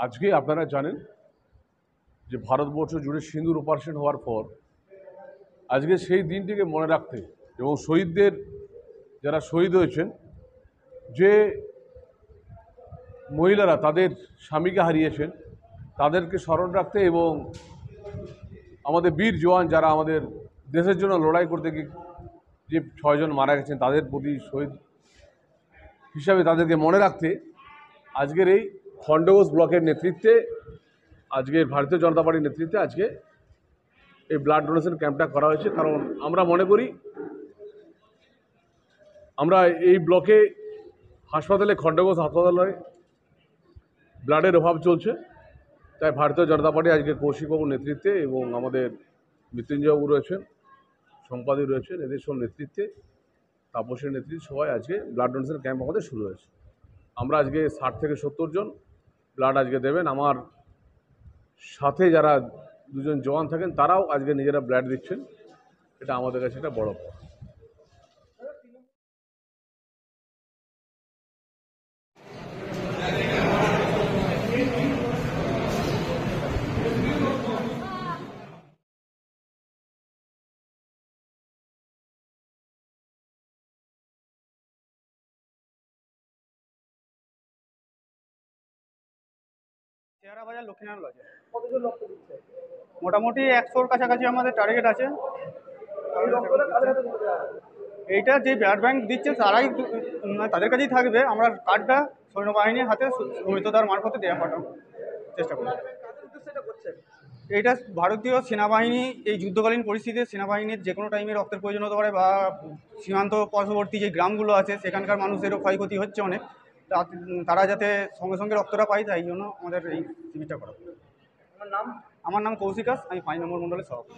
আজকে আপনারা জানেন যে ভারতবর্ষ জুড়ে সিঁদুর অপারেশন হওয়ার পর আজকে সেই দিনটিকে মনে রাখতে এবং শহীদদের যারা শহীদ হয়েছেন, যে মহিলারা তাদের স্বামীকে হারিয়েছেন, তাদেরকে স্মরণ রাখতে এবং আমাদের বীর জওয়ান যারা আমাদের দেশের জন্য লড়াই করতে গিয়ে যে 6 জন মারা গেছেন তাদের প্রতি শহীদ হিসাবে তাদেরকে মনে রাখতে আজকের এই খণ্ডঘোষ ব্লকের নেতৃত্বে, আজকে ভারতীয় জনতা পার্টির নেতৃত্বে আজকে এই ব্লাড ডোনেশন ক্যাম্পটা করা হয়েছে। কারণ আমরা মনে করি আমরা এই ব্লকে হাসপাতালে, খণ্ডঘোষ হাসপাতালে ব্লাডের অভাব চলছে, তাই ভারতীয় জনতা পার্টি আজকে কৌশিকবাবুর নেতৃত্বে এবং আমাদের মৃত্যুঞ্জয়বাবু রয়েছেন, সম্পাদক রয়েছেন, এদের সব নেতৃত্বে, তাপসের নেতৃত্বে সবাই আজকে ব্লাড ডোনেশন ক্যাম্প আমাদের শুরু হয়েছে। আমরা আজকে 60 থেকে 70 জন ব্লাড আজকে দেবেন। আমার সাথে যারা 2 জন জওয়ান থাকেন তারাও আজকে নিজেরা ব্লাড দিচ্ছেন। এটা আমাদের কাছে একটা বড় পাওয়া। চেহারা বাজার লক্ষ্মীনারায়ণ লজে কতজন রক্ত দিচ্ছে? মোটামুটি 100-র কাছাকাছি আমাদের টার্গেট আছে। এইটা যে ব্লাড ব্যাংক দিচ্ছে তারাই তাদের কাছেই থাকবে। আমরা কার্ডটা সৈন্যবাহিনীর হাতে মৃতদার মারফতে দেওয়া পাঠানোর চেষ্টা করি। এইটা ভারতীয় সেনাবাহিনী এই যুদ্ধকালীন পরিস্থিতিতে সেনাবাহিনীর যে কোনো টাইমে রক্তের প্রয়োজন হতে পারে, বা সীমান্ত পার্শ্ববর্তী যে গ্রামগুলো আছে সেখানকার মানুষেরও ক্ষয়ক্ষতি হচ্ছে অনেক, তারা যাতে সঙ্গে সঙ্গে রক্তটা পায়, তাই জন্য আমাদের এই শিবিরটা করা। আমার নাম কৌশিক দাস, আমি 5 নম্বর মণ্ডলের সভাপতি।